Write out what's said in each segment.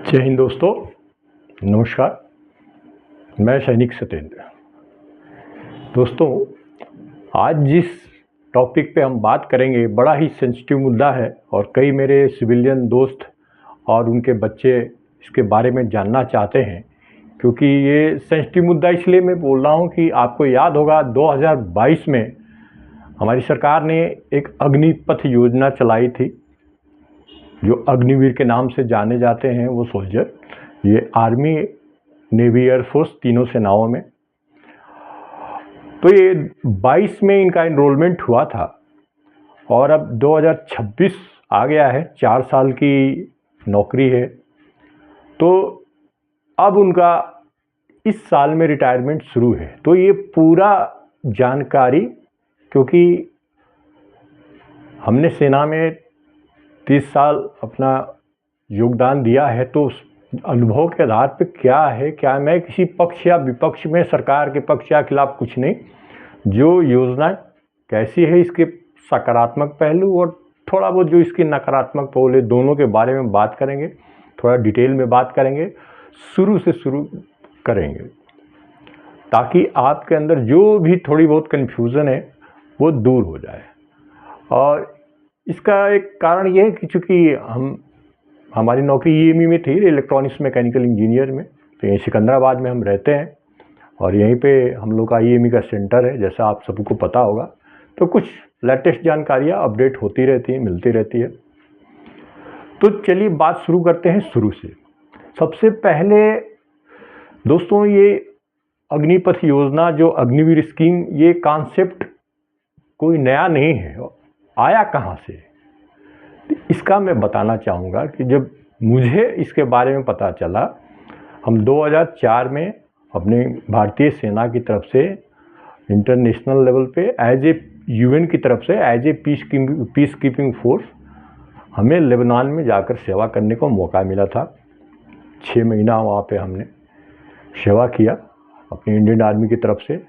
जय हिंद दोस्तों, नमस्कार। मैं सैनिक सत्येंद्र। दोस्तों, आज जिस टॉपिक पे हम बात करेंगे बड़ा ही सेंसिटिव मुद्दा है और कई मेरे सिविलियन दोस्त और उनके बच्चे इसके बारे में जानना चाहते हैं, क्योंकि ये सेंसिटिव मुद्दा इसलिए मैं बोल रहा हूँ कि आपको याद होगा 2022 में हमारी सरकार ने एक अग्निपथ योजना चलाई थी, जो अग्निवीर के नाम से जाने जाते हैं वो सोल्जर। ये आर्मी, नेवी, एयरफोर्स तीनों सेनाओं में। तो ये 22 में इनका एनरोलमेंट हुआ था और अब 2026 आ गया है, 4 साल की नौकरी है। तो अब उनका इस साल में रिटायरमेंट शुरू है। तो ये पूरा जानकारी, क्योंकि हमने सेना में 30 साल अपना योगदान दिया है, तो उस अनुभव के आधार पे क्या है, क्या मैं किसी पक्ष या विपक्ष में, सरकार के पक्ष या खिलाफ कुछ नहीं, जो योजना कैसी है इसके सकारात्मक पहलू और थोड़ा बहुत जो इसकी नकारात्मक पहलू है, दोनों के बारे में बात करेंगे, थोड़ा डिटेल में बात करेंगे, शुरू से शुरू करेंगे, ताकि आपके अंदर जो भी थोड़ी बहुत कन्फ्यूज़न है वो दूर हो जाए। और इसका एक कारण ये है कि चूँकि हमारी नौकरी ईएमई में थी, इलेक्ट्रॉनिक्स मैकेनिकल इंजीनियर में, तो यहीं सिकंदराबाद में हम रहते हैं और यहीं पे हम लोग का ईएमई का सेंटर है, जैसा आप सबको पता होगा। तो कुछ लेटेस्ट जानकारियाँ अपडेट होती रहती हैं, मिलती रहती है। तो चलिए बात शुरू करते हैं शुरू से। सबसे पहले दोस्तों, ये अग्निपथ योजना, जो अग्निवीर स्कीम, ये कॉन्सेप्ट कोई नया नहीं है। आया कहाँ से, इसका मैं बताना चाहूँगा कि जब मुझे इसके बारे में पता चला, हम 2004 में अपने भारतीय सेना की तरफ से इंटरनेशनल लेवल पे एज ए यूएन की तरफ से as a peace keeping force हमें लेबनान में जाकर सेवा करने को मौका मिला था। 6 महीना वहाँ पे हमने सेवा किया अपनी इंडियन आर्मी की तरफ से।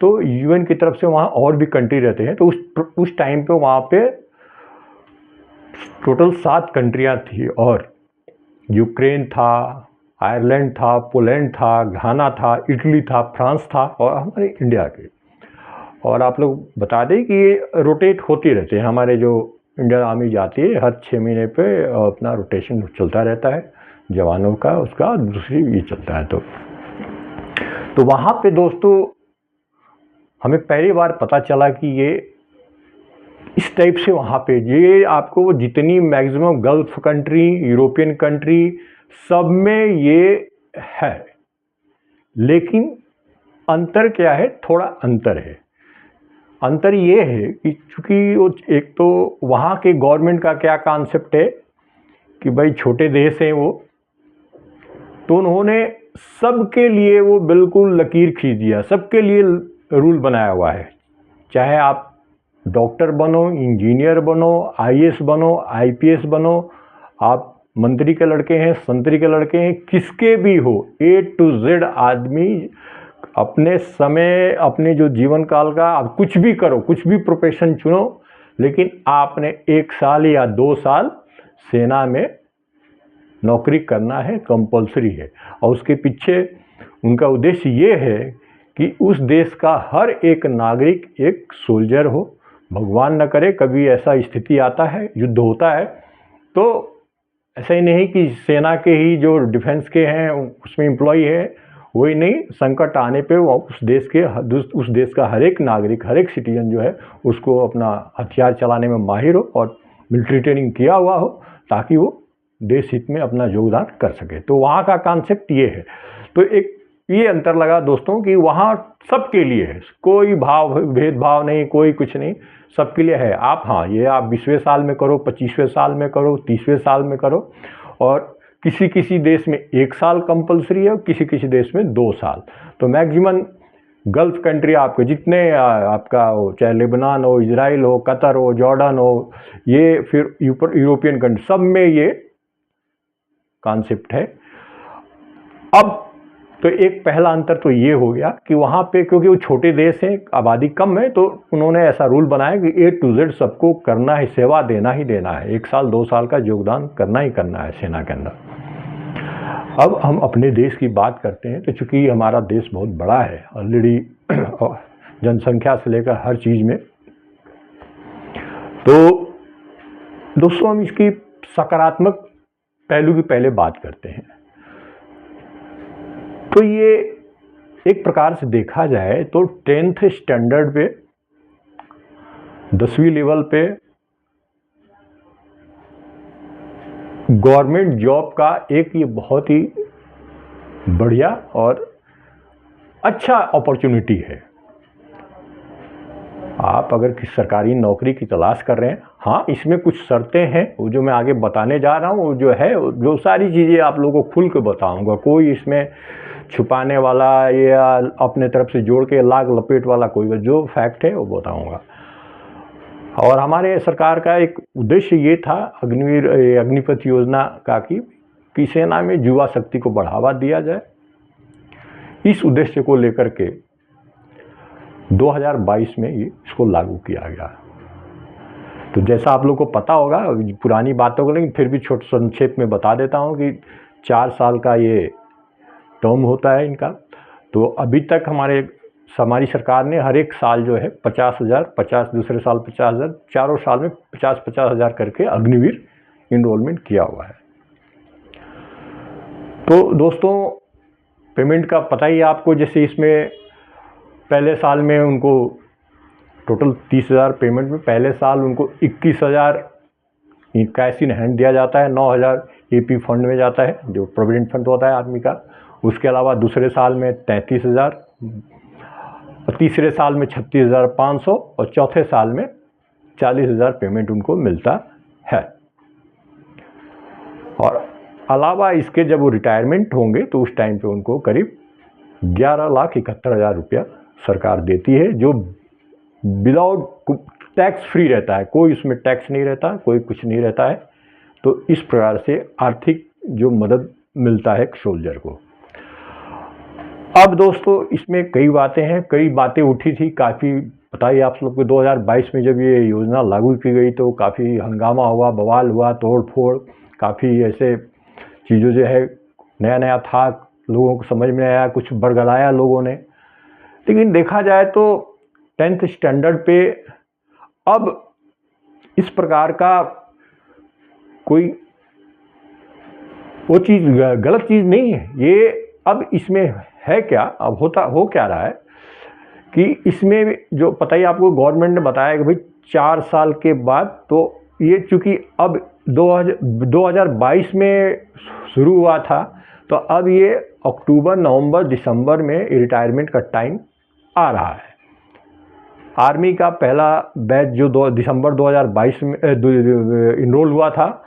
तो यूएन की तरफ से वहाँ और भी कंट्री रहते हैं, तो उस टाइम पे वहाँ पे टोटल 7 कंट्रियाँ थी, और यूक्रेन था, आयरलैंड था, पोलैंड था, घाना था, इटली था, फ्रांस था और हमारे इंडिया के। और आप लोग बता दें कि ये रोटेट होती रहती है, हमारे जो इंडियन आर्मी जाती है हर 6 महीने पे अपना रोटेशन चलता रहता है जवानों का, उसका दूसरी ये चलता है। तो वहाँ पे दोस्तों हमें पहली बार पता चला कि ये इस टाइप से वहाँ पे ये आपको जितनी maximum gulf country, European country, सब में ये है। लेकिन अंतर क्या है, थोड़ा अंतर है। अंतर ये है कि चूँकि वो एक तो वहाँ के गवर्नमेंट का क्या कॉन्सेप्ट है कि भाई छोटे देश हैं वो, तो उन्होंने सबके लिए वो बिल्कुल लकीर खींच दिया, सबके लिए रूल बनाया हुआ है। चाहे आप डॉक्टर बनो, इंजीनियर बनो, आईएएस बनो, आईपीएस बनो, आप मंत्री के लड़के हैं, संतरी के लड़के हैं, किसके भी हो, ए टू जेड आदमी अपने समय, अपने जो जीवन काल का आप कुछ भी करो, कुछ भी प्रोफेशन चुनो, लेकिन आपने 1 साल या 2 साल सेना में नौकरी करना है, कंपलसरी है। और उसके पीछे उनका उद्देश्य ये है कि उस देश का हर एक नागरिक एक सोल्जर हो। भगवान न करे कभी ऐसा स्थिति आता है, युद्ध होता है, तो ऐसा ही नहीं कि सेना के ही जो डिफेंस के हैं उसमें एम्प्लॉय है, वही नहीं, संकट आने पे वो उस देश का हर एक नागरिक, हर एक सिटीजन जो है उसको अपना हथियार चलाने में माहिर हो और मिलिट्री ट्रेनिंग किया हुआ हो, ताकि वो देश हित में अपना योगदान कर सके। तो वहाँ का कॉन्सेप्ट ये है। तो एक ये अंतर लगा दोस्तों कि वहाँ सबके लिए है, कोई भेदभाव नहीं, कोई कुछ नहीं, सबके लिए है। आप हाँ, ये आप 20वें साल में करो, 25वें साल में करो, 30वें साल में करो, और किसी किसी देश में 1 साल कंपलसरी है और किसी किसी देश में 2 साल। तो मैक्सिमम गल्फ कंट्री आपके जितने आपका हो, चाहे लेबनान हो, इजराइल हो, कतर हो, जॉर्डन हो, ये फिर यूरोपियन कंट्री, सब में ये कॉन्सेप्ट है। अब तो एक पहला अंतर तो ये हो गया कि वहाँ पे क्योंकि वो छोटे देश हैं, आबादी कम है, तो उन्होंने ऐसा रूल बनाया कि ए टू जेड सबको करना है, सेवा देना ही देना है, 1 साल 2 साल का योगदान करना ही करना है सेना के अंदर। अब हम अपने देश की बात करते हैं, तो चूँकि हमारा देश बहुत बड़ा है ऑलरेडी जनसंख्या से लेकर हर चीज़ में, तो दोस्तों हम इसकी सकारात्मक पहलू की पहले बात करते हैं। तो ये एक प्रकार से देखा जाए तो 10th स्टैंडर्ड पे, 10वीं लेवल पे गवर्नमेंट जॉब का एक ये बहुत ही बढ़िया और अच्छा अपॉर्चुनिटी है। आप अगर किसी सरकारी नौकरी की तलाश कर रहे हैं, हाँ इसमें कुछ शर्तें हैं, वो जो मैं आगे बताने जा रहा हूँ, वो जो है जो सारी चीज़ें आप लोगों को खुल के बताऊँगा, कोई इसमें छुपाने वाला या अपने तरफ से जोड़ के लाग लपेट वाला कोई, जो फैक्ट है वो बताऊँगा। और हमारे सरकार का एक उद्देश्य ये था अग्निपथ योजना का कि सेना में युवा शक्ति को बढ़ावा दिया जाए। इस उद्देश्य को लेकर के 2022 में ये इसको लागू किया गया। तो जैसा आप लोग को पता होगा, पुरानी बातों को, लेकिन फिर भी छोटे संक्षेप में बता देता हूँ कि 4 साल का ये टर्म होता है इनका। तो अभी तक हमारी सरकार ने हर एक साल जो है 50,000, 50 दूसरे साल 50,000, चारों साल में 50-50 हज़ार करके अग्निवीर इनरोलमेंट किया हुआ है। तो दोस्तों पेमेंट का पता ही आपको, जैसे इसमें पहले साल में उनको टोटल 30,000 पेमेंट में पहले साल उनको 21,000 कैश इन हैंड दिया जाता है, 9,000 एपी फंड में जाता है जो प्रोविडेंट फंड होता है आर्मी का। उसके अलावा दूसरे साल में 33,000, और तीसरे साल में 36,500 और चौथे साल में 40,000 पेमेंट उनको मिलता है। और अलावा इसके जब वो रिटायरमेंट होंगे तो उस टाइम पे उनको करीब 11,71,000 रुपया सरकार देती है, जो विदाउट टैक्स फ्री रहता है, कोई उसमें टैक्स नहीं रहता, कोई कुछ नहीं रहता है। तो इस प्रकार से आर्थिक जो मदद मिलता है एक सोल्जर को। अब दोस्तों इसमें कई बातें हैं, कई बातें उठी थी, काफ़ी पता ही आप लोग को 2022 में जब ये योजना लागू की गई तो काफ़ी हंगामा हुआ, बवाल हुआ, तोड़ फोड़, काफ़ी ऐसे चीज़ों जो है नया नया था, लोगों को समझ में आया, कुछ बरगलाया लोगों ने। लेकिन देखा जाए तो 10th स्टैंडर्ड पे अब इस प्रकार का कोई वो चीज़ गलत चीज़ नहीं है। ये अब इसमें है क्या, अब हो क्या रहा है कि इसमें जो पता ही आपको गवर्नमेंट ने बताया कि भाई 4 साल के बाद, तो ये चूँकि अब 2022 में शुरू हुआ था, तो अब ये अक्टूबर, नवंबर, दिसंबर में रिटायरमेंट का टाइम आ रहा है। आर्मी का पहला बैच जो दिसंबर 2022 में इनरोल हुआ था,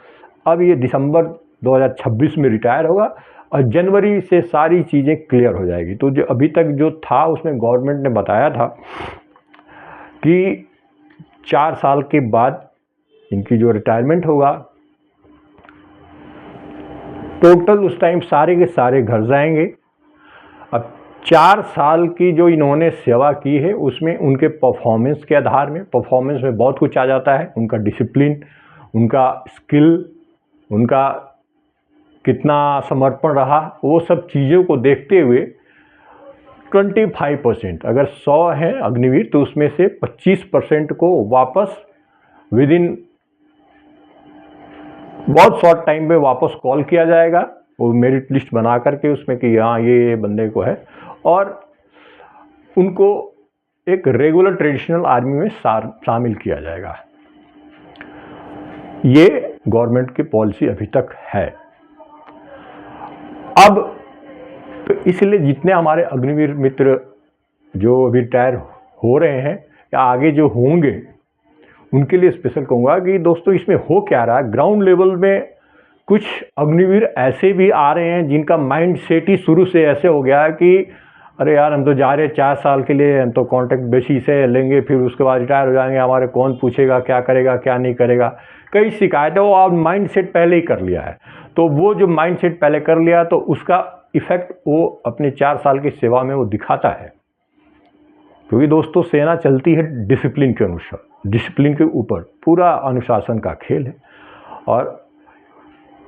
अब ये दिसंबर 2026 में रिटायर होगा और जनवरी से सारी चीज़ें क्लियर हो जाएगी। तो जो अभी तक जो था उसमें गवर्नमेंट ने बताया था कि 4 साल के बाद इनकी जो रिटायरमेंट होगा, टोटल उस टाइम सारे के सारे घर जाएंगे। अब 4 साल की जो इन्होंने सेवा की है उसमें उनके परफॉर्मेंस के आधार में, परफॉर्मेंस में बहुत कुछ आ जाता है, उनका डिसिप्लिन, उनका स्किल, उनका कितना समर्पण रहा, वो सब चीज़ों को देखते हुए 25%, अगर 100 हैं अग्निवीर तो उसमें से 25% को वापस विद इन बहुत शॉर्ट टाइम में वापस कॉल किया जाएगा, वो मेरिट लिस्ट बना करके उसमें कि हाँ ये बंदे को है, और उनको एक रेगुलर ट्रेडिशनल आर्मी में शामिल किया जाएगा। ये गवर्नमेंट की पॉलिसी अभी तक है। अब तो इसलिए जितने हमारे अग्निवीर मित्र जो अभी रिटायर हो रहे हैं या आगे जो होंगे उनके लिए स्पेशल कहूँगा कि दोस्तों इसमें हो क्या रहा है, ग्राउंड लेवल में कुछ अग्निवीर ऐसे भी आ रहे हैं जिनका माइंड सेट ही शुरू से ऐसे हो गया है कि अरे यार हम तो जा रहे 4 साल के लिए, हम तो कॉन्ट्रैक्ट बेसिस से लेंगे, फिर उसके बाद रिटायर हो जाएंगे, हमारे कौन पूछेगा क्या करेगा क्या नहीं करेगा। कई शिकायतें वो आप माइंड सेट पहले ही कर लिया है, तो वो जो माइंड सेट पहले कर लिया तो उसका इफेक्ट वो अपने 4 साल की सेवा में वो दिखाता है। क्योंकि दोस्तों सेना चलती है डिसिप्लिन के अनुसार, डिसिप्लिन के ऊपर पूरा अनुशासन का खेल है। और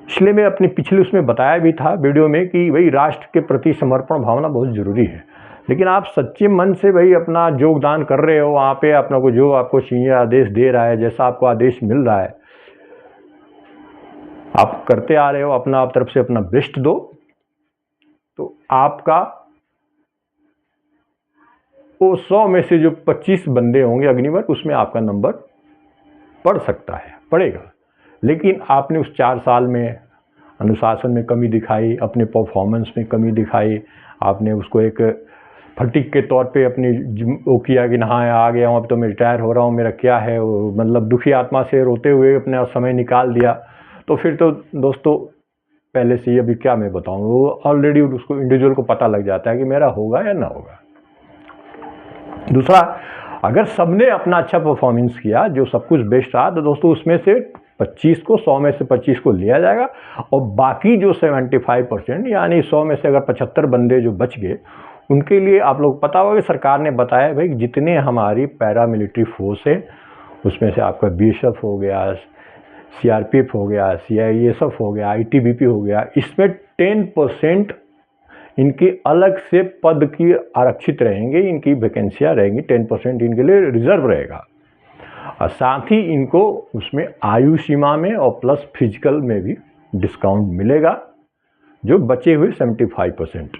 इसलिए मैं अपने पिछले उसमें बताया भी था वीडियो में कि भाई राष्ट्र के प्रति समर्पण भावना बहुत ज़रूरी है। लेकिन आप सच्चे मन से भाई अपना योगदान कर रहे हो, वहाँ पे अपना को जो आपको चाहिए आदेश दे रहा है, जैसा आपको आदेश मिल रहा है आप करते आ रहे हो, अपना आप तरफ से अपना बेस्ट दो, तो आपका वो 100 में से जो 25 बंदे होंगे अग्निवर, उसमें आपका नंबर पड़ सकता है, पड़ेगा। लेकिन आपने उस 4 साल में अनुशासन में कमी दिखाई, अपने परफॉर्मेंस में कमी दिखाई, आपने उसको एक फटीक के तौर पे अपनी वो किया कि हाँ आ गया हूँ, अब तो मैं रिटायर हो रहा हूँ, मेरा क्या है, मतलब दुखी आत्मा से रोते हुए अपना समय निकाल दिया, तो फिर तो दोस्तों पहले से ही अभी क्या मैं बताऊँ, वो ऑलरेडी उसको इंडिविजुअल को पता लग जाता है कि मेरा होगा या ना होगा। दूसरा, अगर सबने अपना अच्छा परफॉर्मेंस किया, जो सब कुछ बेस्ट रहा, तो दोस्तों उसमें से 25 को 100 में से 25 को लिया जाएगा, और बाकी जो 75% यानी 100 में से अगर 75 बंदे जो बच गए, उनके लिए आप लोग पता होगा कि सरकार ने बताया भाई जितने हमारी पैरामिलिट्री फोर्स है, उसमें से आपका बीएसएफ हो गया, सीआरपीएफ हो गया, सीआईएसएफ हो गया, आईटीबीपी हो गया, इसमें 10% इनके अलग से पद की आरक्षित रहेंगे, इनकी वैकेंसियाँ रहेंगी, 10% इनके लिए रिजर्व रहेगा, और साथ ही इनको उसमें आयु सीमा में और प्लस फिजिकल में भी डिस्काउंट मिलेगा, जो बचे हुए 75%।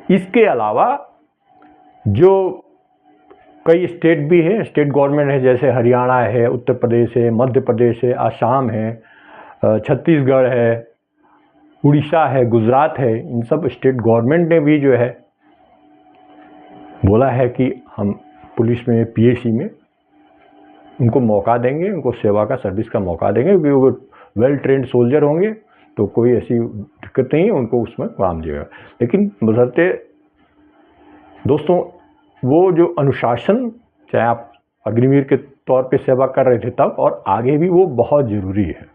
इसके अलावा जो कई स्टेट भी है, स्टेट गवर्नमेंट है, जैसे हरियाणा है, उत्तर प्रदेश है, मध्य प्रदेश है, आसाम है, छत्तीसगढ़ है, उड़ीसा है, गुजरात है, इन सब स्टेट गवर्नमेंट ने भी जो है बोला है कि हम पुलिस में, पीएसी में उनको मौका देंगे, उनको सेवा का, सर्विस का मौका देंगे, क्योंकि वो वेल ट्रेंड सोल्जर होंगे, तो कोई ऐसी दिक्कत नहीं है, उनको उसमें काम देगा। लेकिन बशर्ते दोस्तों वो जो अनुशासन, चाहे आप अग्निवीर के तौर पे सेवा कर रहे थे तब और आगे भी, वो बहुत ज़रूरी है।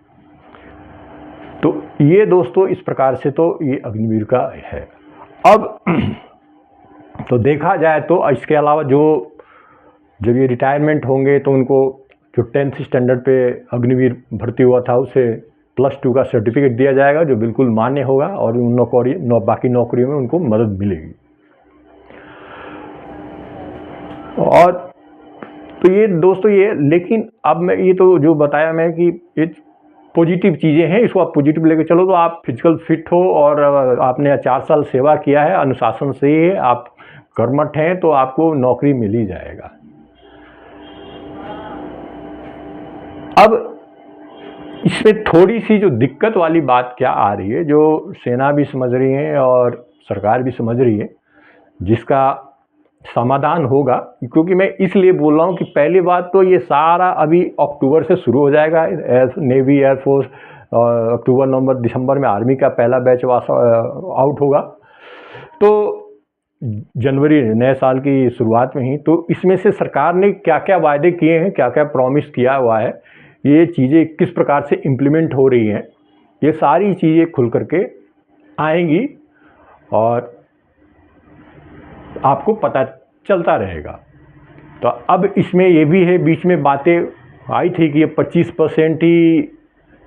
तो ये दोस्तों इस प्रकार से तो ये अग्निवीर का है। अब तो देखा जाए तो इसके अलावा जो जब ये रिटायरमेंट होंगे तो उनको जो 10th स्टैंडर्ड पे अग्निवीर भर्ती हुआ था उसे +2 का सर्टिफिकेट दिया जाएगा, जो बिल्कुल मान्य होगा, और उन बाकी नौकरियों में उनको मदद मिलेगी। और तो ये दोस्तों ये, लेकिन अब मैं ये तो जो बताया मैं कि ये पॉजिटिव चीज़ें हैं, इसको आप पॉजिटिव लेके चलो, तो आप फिजिकल फिट हो और आपने 4 साल सेवा किया है, अनुशासन से ही आप कर्मठ हैं, तो आपको नौकरी मिल ही जाएगा। अब इसमें थोड़ी सी जो दिक्कत वाली बात क्या आ रही है, जो सेना भी समझ रही है और सरकार भी समझ रही है, जिसका समाधान होगा, क्योंकि मैं इसलिए बोल रहा हूँ कि पहली बात तो ये सारा अभी अक्टूबर से शुरू हो जाएगा, नेवी, एयरफोर्स, अक्टूबर, नवंबर, दिसंबर में आर्मी का पहला बैच आउट होगा, तो जनवरी नए साल की शुरुआत में ही। तो इसमें से सरकार ने क्या क्या वायदे किए हैं, क्या क्या प्रॉमिस किया हुआ है, ये चीज़ें किस प्रकार से इम्प्लीमेंट हो रही हैं, ये सारी चीज़ें खुल करके आएंगी और आपको पता चलता रहेगा। तो अब इसमें ये भी है, बीच में बातें आई थी कि ये 25% ही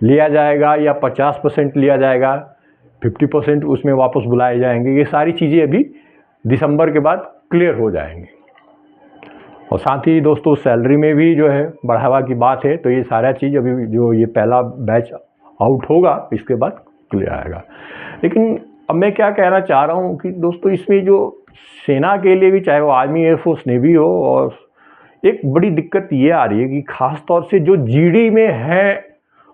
लिया जाएगा या 50% लिया जाएगा, 50% उसमें वापस बुलाए जाएंगे, ये सारी चीज़ें अभी दिसंबर के बाद क्लियर हो जाएंगी। और साथ ही दोस्तों सैलरी में भी जो है बढ़ावा की बात है, तो ये सारा चीज़ अभी जो ये पहला बैच आउट होगा इसके बाद क्लियर आएगा। लेकिन अब मैं क्या कहना चाह रहा हूँ कि दोस्तों इसमें जो सेना के लिए भी, चाहे वो आर्मी, एयरफोर्स, नेवी हो, और एक बड़ी दिक्कत ये आ रही है कि ख़ास तौर से जो जीडी में है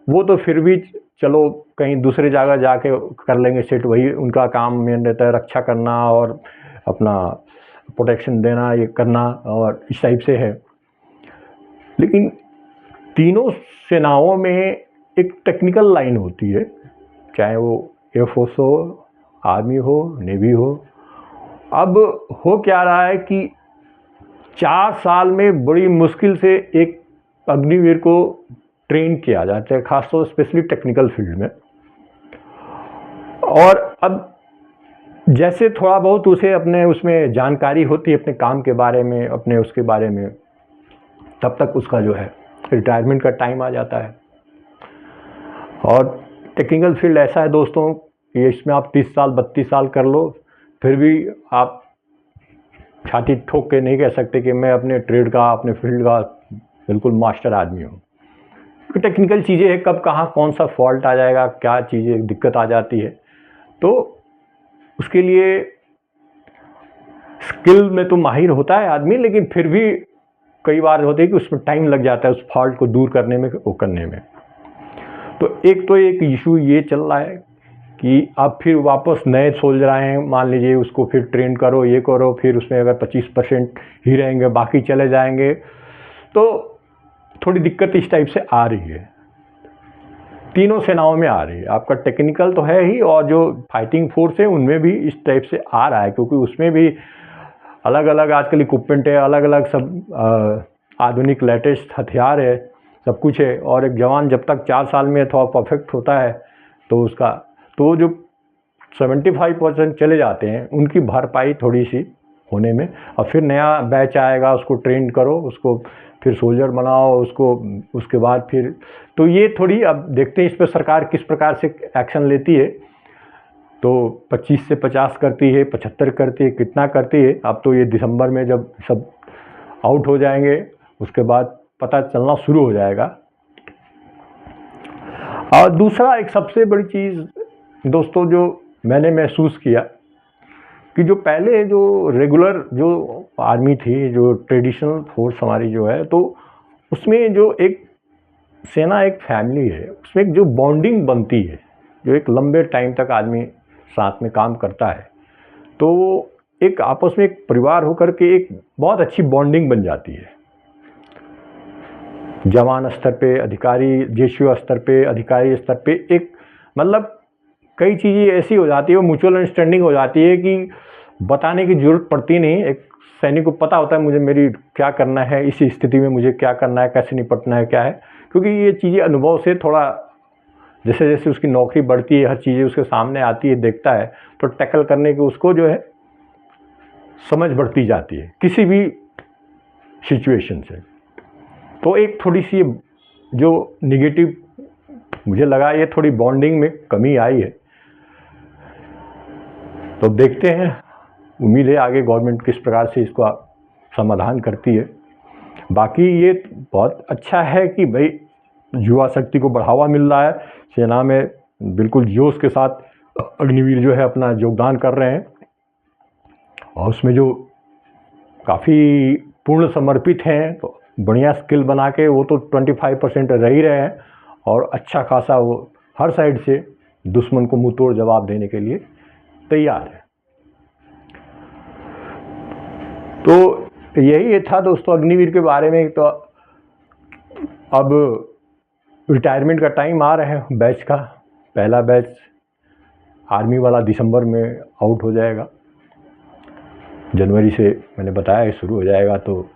वो तो फिर भी चलो कहीं दूसरे जगह जाके कर लेंगे सेट, वही उनका काम में रहता है, रक्षा करना और अपना प्रोटेक्शन देना, ये करना, और इस टाइप से है। लेकिन तीनों सेनाओं में एक टेक्निकल लाइन होती है, चाहे वो एयरफोर्स हो, आर्मी हो, नेवी हो। अब हो क्या रहा है कि 4 साल में बड़ी मुश्किल से एक अग्निवीर को ट्रेन किया जाता है, खासतौर स्पेशली टेक्निकल फील्ड में। और अब जैसे थोड़ा बहुत उसे अपने उसमें जानकारी होती है अपने काम के बारे में, अपने उसके बारे में, तब तक उसका जो है रिटायरमेंट का टाइम आ जाता है। और टेक्निकल फील्ड ऐसा है दोस्तों कि इसमें आप 30 साल 32 साल कर लो, फिर भी आप छाती ठोक के नहीं कह सकते कि मैं अपने ट्रेड का, अपने फील्ड का बिल्कुल मास्टर आदमी हूँ। क्योंकि टेक्निकल चीज़ें हैं, कब कहाँ कौन सा फॉल्ट आ जाएगा, क्या चीज़ें दिक्कत आ जाती है, तो उसके लिए स्किल में तो माहिर होता है आदमी, लेकिन फिर भी कई बार होते हैं कि उसमें टाइम लग जाता है उस फॉल्ट को दूर करने में, वो करने में। तो एक इशू ये चल रहा है कि अब फिर वापस नए सोल्जर आए हैं, मान लीजिए उसको फिर ट्रेन करो, ये करो, फिर उसमें अगर 25% ही रहेंगे, बाकी चले जाएंगे, तो थोड़ी दिक्कत इस टाइप से आ रही है, तीनों सेनाओं में आ रही है। आपका टेक्निकल तो है ही, और जो फाइटिंग फोर्स है उनमें भी इस टाइप से आ रहा है, क्योंकि उसमें भी अलग अलग आजकल इक्विपमेंट है, अलग अलग सब आधुनिक लेटेस्ट हथियार है, सब कुछ है। और एक जवान जब तक 4 साल में थोड़ा परफेक्ट होता है तो उसका, तो जो 75% चले जाते हैं उनकी भरपाई थोड़ी सी होने में, और फिर नया बैच आएगा, उसको ट्रेन करो, उसको फिर सोल्जर बनाओ, उसको उसके बाद फिर, तो ये थोड़ी अब देखते हैं इस पर सरकार किस प्रकार से एक्शन लेती है। तो 25 से 50 करती है, 75 करती है, कितना करती है, अब तो ये दिसंबर में जब सब आउट हो जाएंगे उसके बाद पता चलना शुरू हो जाएगा। और दूसरा एक सबसे बड़ी चीज़ दोस्तों जो मैंने महसूस किया कि जो पहले जो रेगुलर जो आर्मी थी, जो ट्रेडिशनल फोर्स हमारी जो है, तो उसमें जो एक सेना एक फैमिली है, उसमें एक जो बॉन्डिंग बनती है, जो एक लंबे टाइम तक आदमी साथ में काम करता है, तो एक आपस में एक परिवार होकर के एक बहुत अच्छी बॉन्डिंग बन जाती है। जवान स्तर पे, अधिकारी जेसीओ स्तर पे, अधिकारी स्तर पे, एक मतलब कई चीज़ें ऐसी हो जाती है, वो म्यूचुअल अंडरस्टैंडिंग हो जाती है कि बताने की ज़रूरत पड़ती नहीं। एक सैनिक को पता होता है मुझे मेरी क्या करना है, इस स्थिति में मुझे क्या करना है, कैसे निपटना है, क्या है, क्योंकि ये चीज़ें अनुभव से थोड़ा जैसे जैसे उसकी नौकरी बढ़ती है, हर चीज़ें उसके सामने आती है, देखता है, तो टैकल करने की उसको जो है समझ बढ़ती जाती है किसी भी सिचुएशन से। तो एक थोड़ी सी जो निगेटिव मुझे लगा, ये थोड़ी बॉन्डिंग में कमी आई है। तो देखते हैं, उम्मीद है आगे गवर्नमेंट किस प्रकार से इसको समाधान करती है। बाकी ये बहुत अच्छा है कि भाई युवा शक्ति को बढ़ावा मिल रहा है, सेना में बिल्कुल जोश के साथ अग्निवीर जो है अपना योगदान कर रहे हैं, और उसमें जो काफ़ी पूर्ण समर्पित हैं, तो बढ़िया स्किल बना के वो तो 25% रह ही रहे हैं, और अच्छा खासा वो हर साइड से दुश्मन को मुंह तोड़ जवाब देने के लिए तैयार है। तो यही था दोस्तों अग्निवीर के बारे में। तो अब रिटायरमेंट का टाइम आ रहा है बैच का, पहला बैच आर्मी वाला दिसंबर में आउट हो जाएगा, जनवरी से मैंने बताया शुरू हो जाएगा, तो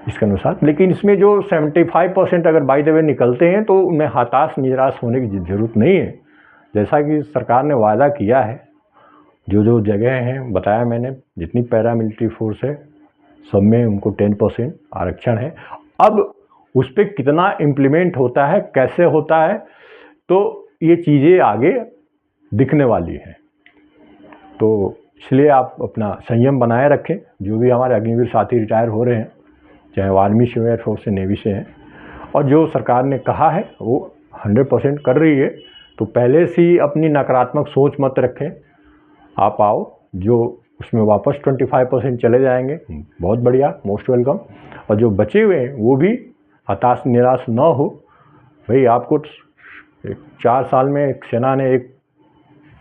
इसके अनुसार। लेकिन इसमें जो 75% अगर बाय द वे निकलते हैं तो उनमें हताश निराश होने की ज़रूरत नहीं है। जैसा कि सरकार ने वादा किया है, जो जो जगह हैं बताया मैंने, जितनी पैरामिलिट्री फोर्स है सब में उनको 10% आरक्षण है। अब उस पर कितना इम्प्लीमेंट होता है, कैसे होता है, तो ये चीज़ें आगे दिखने वाली हैं। तो इसलिए आप अपना संयम बनाए रखें। जो भी हमारे अग्निवीर साथी रिटायर हो रहे हैं, चाहे वो आर्मी से, एयरफोर्स से, नेवी से हैं, और जो सरकार ने कहा है वो 100% कर रही है, तो पहले से ही अपनी नकारात्मक सोच मत रखें। आप आओ, जो उसमें वापस 25% चले जाएंगे, बहुत बढ़िया, मोस्ट वेलकम। और जो बचे हुए हैं वो भी हताश निराश न हो। भाई आपको 4 साल में एक सेना ने एक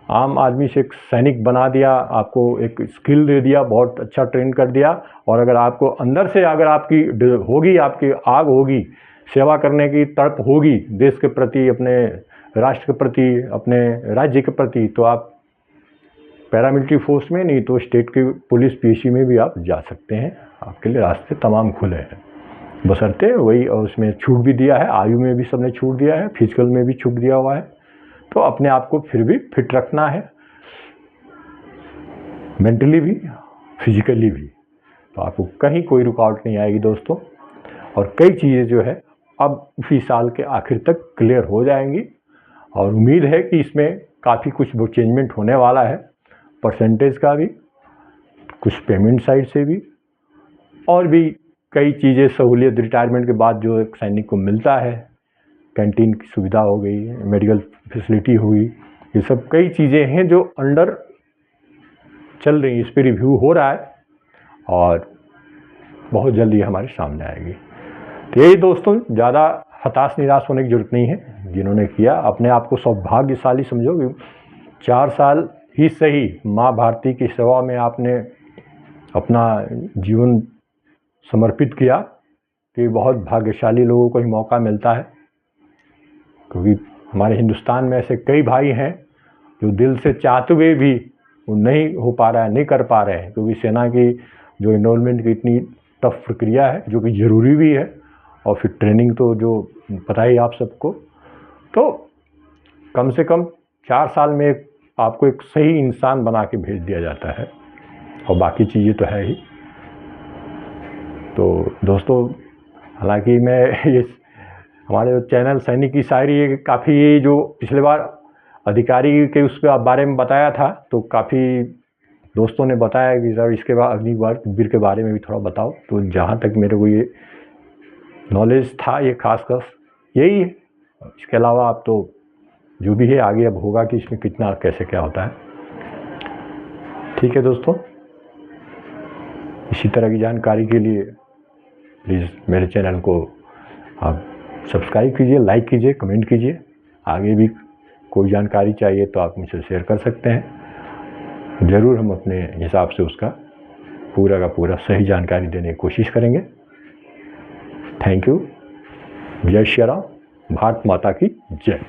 आम आदमी से एक सैनिक बना दिया, आपको एक स्किल दे दिया, बहुत अच्छा ट्रेन कर दिया, और अगर आपको अंदर से अगर आपकी होगी, आपकी आग होगी, सेवा करने की तड़प होगी देश के प्रति, अपने राष्ट्र के प्रति, अपने राज्य के प्रति, तो आप पैरामिलिट्री फोर्स में, नहीं तो स्टेट की पुलिस पीसी में भी आप जा सकते हैं। आपके लिए रास्ते तमाम खुले हैं, बशर्ते वही, और उसमें छूट भी दिया है, आयु में भी सबने छूट दिया है, फिजिकल में भी छूट दिया हुआ है। तो अपने आप को फिर भी फिट रखना है, मेंटली भी, फिजिकली भी, तो आपको कहीं कोई रुकावट नहीं आएगी दोस्तों। और कई चीज़ें जो है अब इसी साल के आखिर तक क्लियर हो जाएंगी, और उम्मीद है कि इसमें काफ़ी कुछ वो चेंजमेंट होने वाला है, परसेंटेज का भी, कुछ पेमेंट साइड से भी, और भी कई चीज़ें सहूलियत रिटायरमेंट के बाद जो एक सैनिक को मिलता है, कैंटीन की सुविधा हो गई, मेडिकल फैसिलिटी हुई, ये सब कई चीज़ें हैं जो अंडर चल रही हैं, इस पर रिव्यू हो रहा है और बहुत जल्दी हमारे सामने आएगी। तो यही दोस्तों, ज़्यादा हताश निराश होने की ज़रूरत नहीं है। जिन्होंने किया अपने आप को सौभाग्यशाली समझो, 4 साल ही सही माँ भारती की सेवा में आपने अपना जीवन समर्पित किया, तो ये बहुत भाग्यशाली लोगों को ही मौका मिलता है। क्योंकि हमारे हिंदुस्तान में ऐसे कई भाई हैं जो दिल से चाहते हुए भी वो नहीं हो पा रहा है, नहीं कर पा रहे हैं, क्योंकि सेना की जो एनरोलमेंट की इतनी टफ प्रक्रिया है, जो कि ज़रूरी भी है, और फिर ट्रेनिंग तो जो पता ही आप सबको, तो कम से कम 4 साल में आपको एक सही इंसान बना के भेज दिया जाता है, और बाकी चीज़ें तो है ही। तो दोस्तों, हालांकि मैं ये हमारे चैनल सैनिक की शायरी ये काफ़ी, ये जो पिछले बार अधिकारी के उस बारे में बताया था, तो काफ़ी दोस्तों ने बताया कि सर इसके बाद अग्निवीर के बारे में भी थोड़ा बताओ। तो जहाँ तक मेरे को ये नॉलेज था, ये खासकर यही है। इसके अलावा आप तो जो भी है आगे अब होगा कि इसमें कितना कैसे क्या होता है। ठीक है दोस्तों, इसी तरह की जानकारी के लिए प्लीज़ मेरे चैनल को आप सब्सक्राइब कीजिए, लाइक कीजिए, कमेंट कीजिए। आगे भी कोई जानकारी चाहिए तो आप मुझसे शेयर कर सकते हैं। ज़रूर हम अपने हिसाब से उसका पूरा का पूरा सही जानकारी देने की कोशिश करेंगे। Thank you. जय श्री राम। भारत माता की जय।